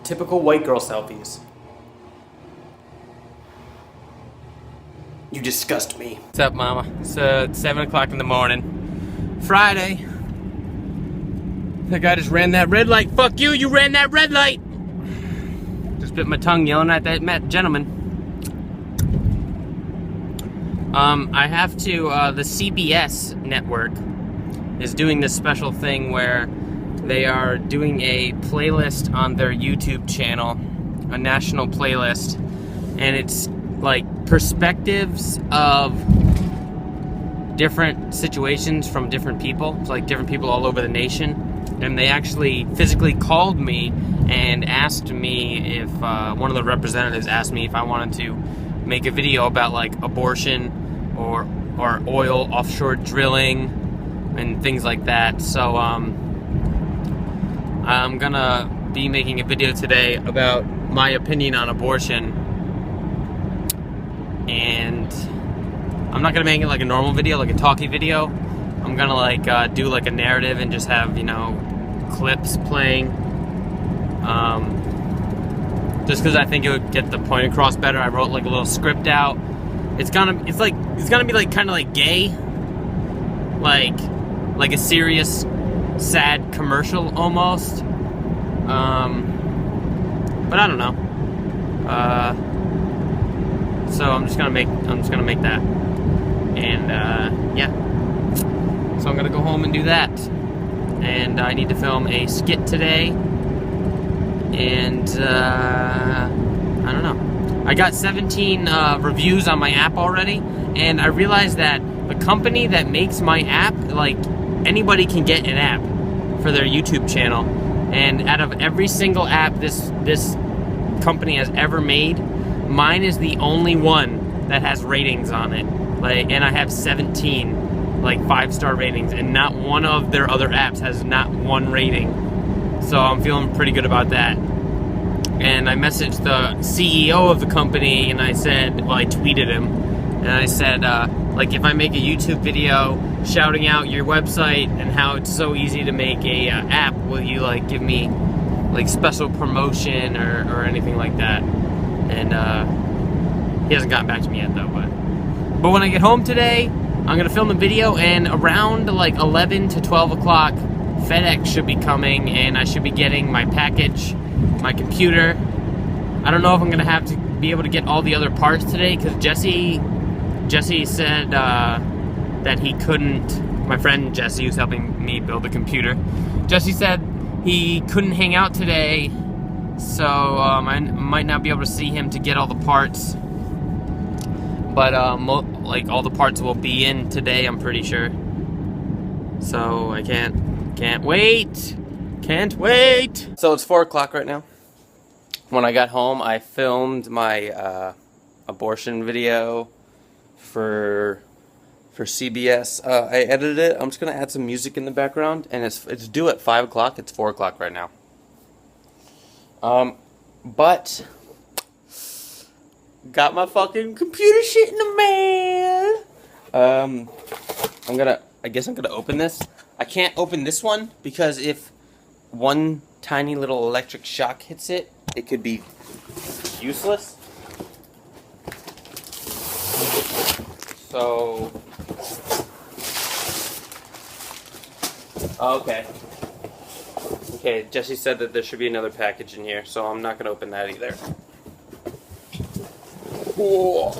Typical white girl selfies. You disgust me. What's up, mama? It's 7 o'clock in the morning. Friday. The guy just ran that red light. Fuck you, you ran that red light! Just bit my tongue yelling at that gentleman. I have to, the CBS network is doing this special thing where they are doing a playlist on their YouTube channel, a national playlist, and it's like perspectives of different situations from different people. It's like different people all over the nation. And they actually physically called me and asked me if, one of the representatives asked me if I wanted to make a video about like abortion or oil offshore drilling and things like that. So I'm gonna be making a video today about my opinion on abortion, and I'm not gonna make it like a normal video, like a talky video. I'm gonna like do like a narrative and just have, you know, clips playing, just because I think it would get the point across better. I wrote like a little script out. It's gonna be like kind of like gay, like a serious, sad commercial almost. But I don't know. So I'm just gonna make that, and yeah. So I'm gonna go home and do that. And I need to film a skit today. And I don't know. I got 17 reviews on my app already, and I realized that the company that makes my app, like, anybody can get an app for their YouTube channel. And out of every single app this company has ever made, mine is the only one that has ratings on it. Like, and I have 17 like 5-star ratings, and not one of their other apps has not one rating. So I'm feeling pretty good about that. And I messaged the CEO of the company, and I said, well, I tweeted him, and I said, like, if I make a YouTube video shouting out your website and how it's so easy to make a app, will you like give me like special promotion or anything like that? And he hasn't gotten back to me yet though. But when I get home today, I'm gonna film a video, and around like 11 to 12 o'clock, FedEx should be coming, and I should be getting my package, my computer. I don't know if I'm gonna have to be able to get all the other parts today, because Jesse said that he couldn't. My friend Jesse, who's helping me build the computer, Jesse said he couldn't hang out today, so I might not be able to see him to get all the parts. But like all the parts will be in today, I'm pretty sure. So I can't wait. So it's 4 o'clock right now. When I got home, I filmed my abortion video for CBS. I edited it. I'm just gonna add some music in the background, and it's due at 5 o'clock. It's 4 o'clock right now. But got my fucking computer shit in the mail. I guess I'm gonna open this. I can't open this one because if one tiny little electric shock hits it, it could be useless. So, okay, Jesse said that there should be another package in here, so I'm not gonna open that either. Whoa.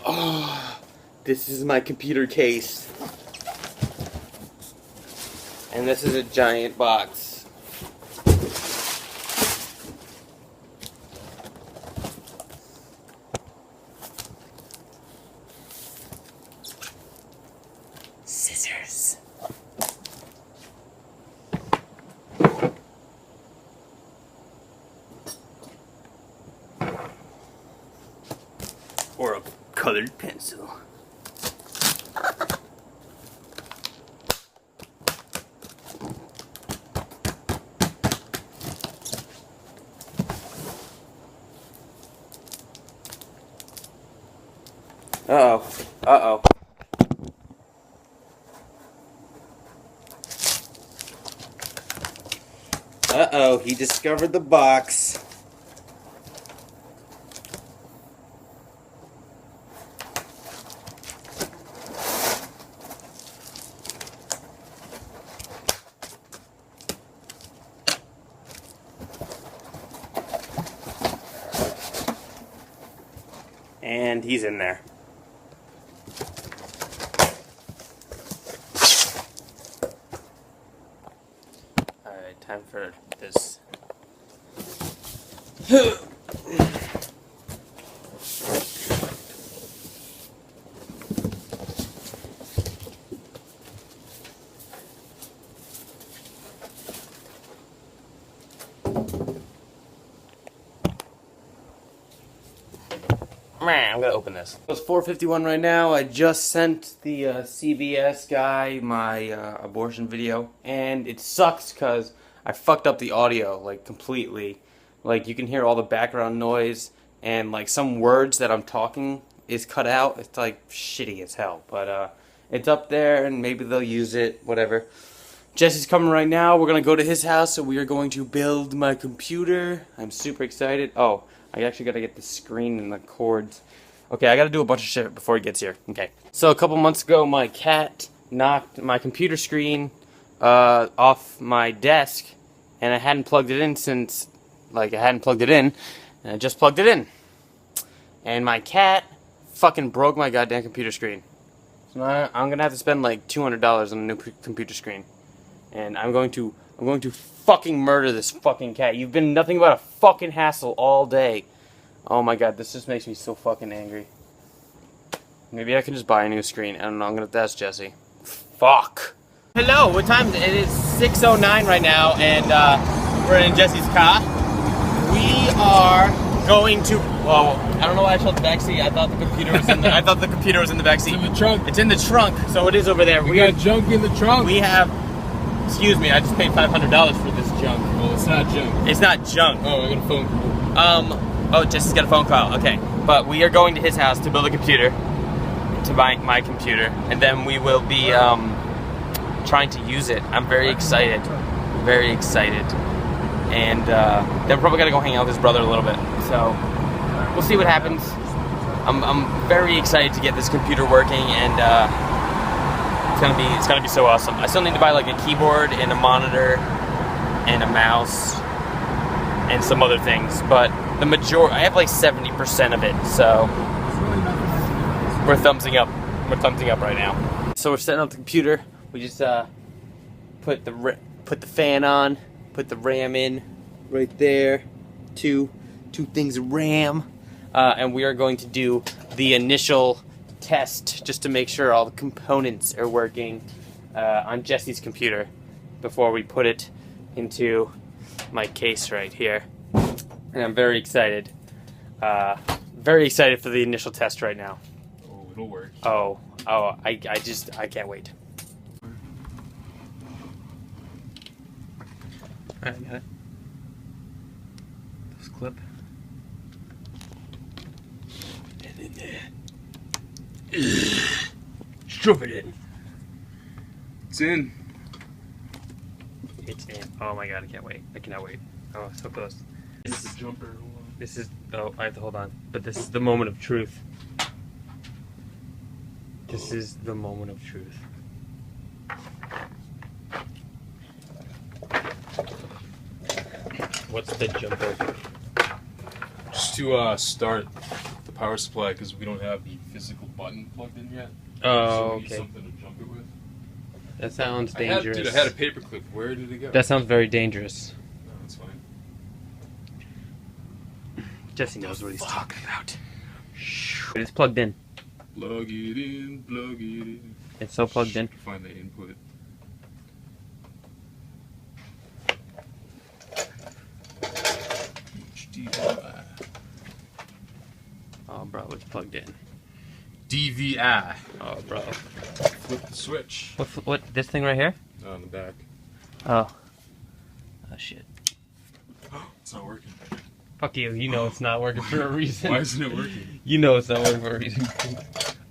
Oh, this is my computer case. And this is a giant box. Scissors. Or a colored pencil. Uh-oh. Uh-oh, he discovered the box. And he's in there. Alright, time for this. I'm gonna open this. It's 4:51 right now. I just sent the CBS guy my abortion video, and it sucks because I fucked up the audio like completely. Like you can hear all the background noise, and like some words that I'm talking is cut out. It's like shitty as hell, but it's up there, and maybe they'll use it. Whatever. Jesse's coming right now. We're gonna go to his house, so we are going to build my computer. I'm super excited. Oh, I actually gotta get the screen and the cords. Okay, I gotta do a bunch of shit before he gets here. Okay. So a couple months ago, my cat knocked my computer screen off my desk, and I hadn't plugged it in since, like, and I just plugged it in. And my cat fucking broke my goddamn computer screen. So now I'm gonna have to spend like $200 on a new computer screen. And I'm going to fucking murder this fucking cat. You've been nothing but a fucking hassle all day. Oh my god, this just makes me so fucking angry. Maybe I can just buy a new screen. I don't know, I'm gonna ask Jesse. Fuck. Hello, what time is it? It is 6:09 right now, and we're in Jesse's car. We are going to, well, I don't know why I showed the back seat. I thought the computer was in the back seat. It's in the trunk. It's in the trunk, so it is over there. We got junk in the trunk. We have, excuse me, I just paid $500 for this junk. Well, it's not junk. It's not junk. Oh, I got a phone call. Oh, Jesse's got a phone call. Okay. But we are going to his house to build a computer. To buy my computer. And then we will be trying to use it. I'm very excited. Very excited. And then we're probably going to go hang out with his brother a little bit. So, we'll see what happens. I'm very excited to get this computer working, and it's gonna be so awesome. I still need to buy like a keyboard and a monitor and a mouse and some other things, but the I have like 70% of it, so we're thumbsing up. We're thumbsing up right now. So we're setting up the computer. We just put the fan on, put the RAM in right there, two things of RAM, and we are going to do the initial test just to make sure all the components are working on Jesse's computer before we put it into my case right here. And I'm very excited. Very excited for the initial test right now. Oh, it'll work. I can't wait. Alright, got it. This clip. And in there. Strip it in. It's in. It's in. Oh my god, I can't wait. I cannot wait. Oh, so close. This is the jumper. This is, oh, I have to hold on. But this is the moment of truth. This is the moment of truth. What's the jumper? Just to start the power supply, because we don't have the physical button plugged in yet. Oh, so we okay. need something to jump it with. That sounds dangerous. I had a paperclip. Where did it go? That sounds very dangerous. No, that's fine. Jesse knows what he's talking about. It's plugged in. Plug it in, plug it in. It's so plugged in. Find the input. HDMI. Oh, bro, it's plugged in. DVI. Oh, bro. Flip the switch. What? This thing right here? On the back. Oh. Oh, shit. It's not working. Fuck you. You know it's not working for a reason. Why isn't it working? You know it's not working for a reason.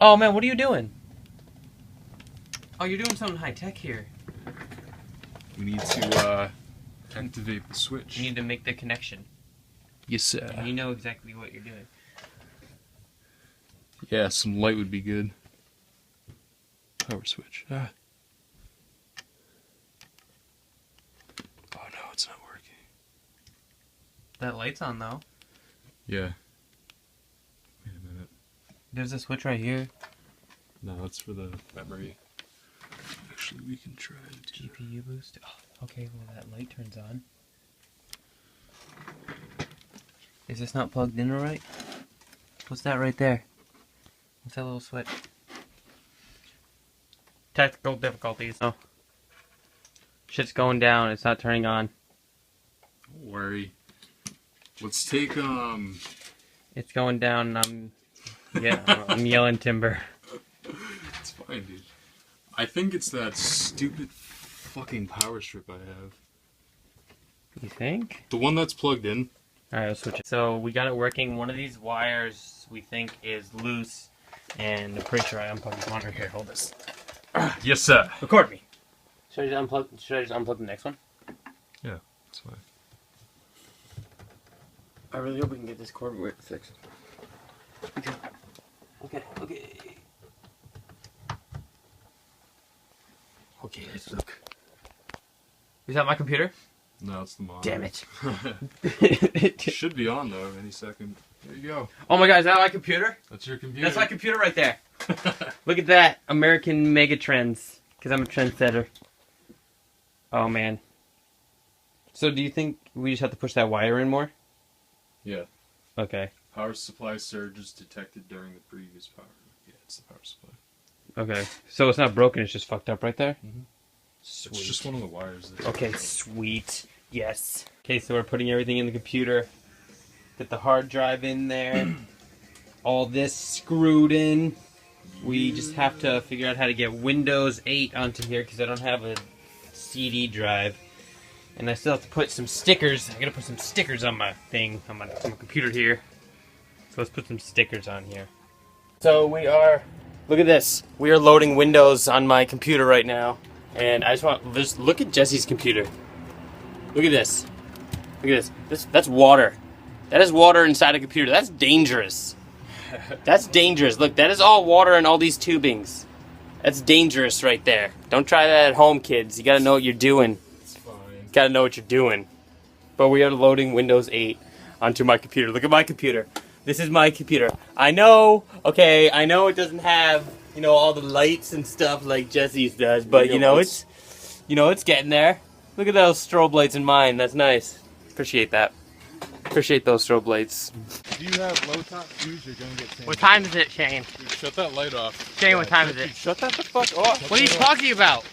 Oh, man, what are you doing? Oh, you're doing something high-tech here. We need to activate the switch. You need to make the connection. Yes, sir. And you know exactly what you're doing. Yeah, some light would be good. Power switch. Ah. Oh no, it's not working. That light's on, though. Yeah. Wait a minute. There's a switch right here. No, that's for the memory. Actually, we can try to GPU boost. Oh, okay, well that light turns on. Is this not plugged in right? What's that right there? What's that little switch? Technical difficulties. Oh. Shit's going down. It's not turning on. Don't worry. Let's take It's going down. I'm yelling timber. It's fine, dude. I think it's that stupid fucking power strip I have. You think? The one that's plugged in. Alright, let's switch it. So we got it working. One of these wires we think is loose, and I'm pretty sure I unplugged this monitor. Here, hold this. Yes, sir. Record me. Should I just unplug the next one? Yeah, that's fine. I really hope we can get this cord fixed. Okay. Okay, let's look. Is that my computer? No, it's the monitor. Damn it. Should be on though any second. There you go. Oh my god, is that my computer? That's your computer. That's my computer right there. Look at that. American mega trends. Because I'm a trendsetter. Oh man. So do you think we just have to push that wire in more? Yeah. Okay. Power supply surges detected during the previous power. Yeah, it's the power supply. Okay. So it's not broken, it's just fucked up right there? Mm-hmm. Sweet. It's just one of the wires. Okay, sweet. Yes. Okay, so we're putting everything in the computer. Get the hard drive in there. All this screwed in. We just have to figure out how to get Windows 8 onto here because I don't have a CD drive. And I still have to put some stickers. I gotta put some stickers on my thing, on my computer here. So let's put some stickers on here. So we are, look at this. We are loading Windows on my computer right now. And I just look at Jesse's computer. Look at this. Look at this. That's water. That is water inside a computer. That's dangerous. That's dangerous. Look, that is all water in all these tubings. That's dangerous right there. Don't try that at home, kids. You gotta know what you're doing. It's fine. Gotta know what you're doing. But we are loading Windows 8 onto my computer. Look at my computer. This is my computer. I know, okay, I know it doesn't have, you know, all the lights and stuff like Jesse's does, but you know, it's getting there. Look at those strobe lights in mine. That's nice. Appreciate that. Appreciate those strobe lights. If you have low top views, you're gonna get sand. What time is it, Shane? Dude, shut that light off. Shane, what time is it? Shut that the fuck off. What are you talking about?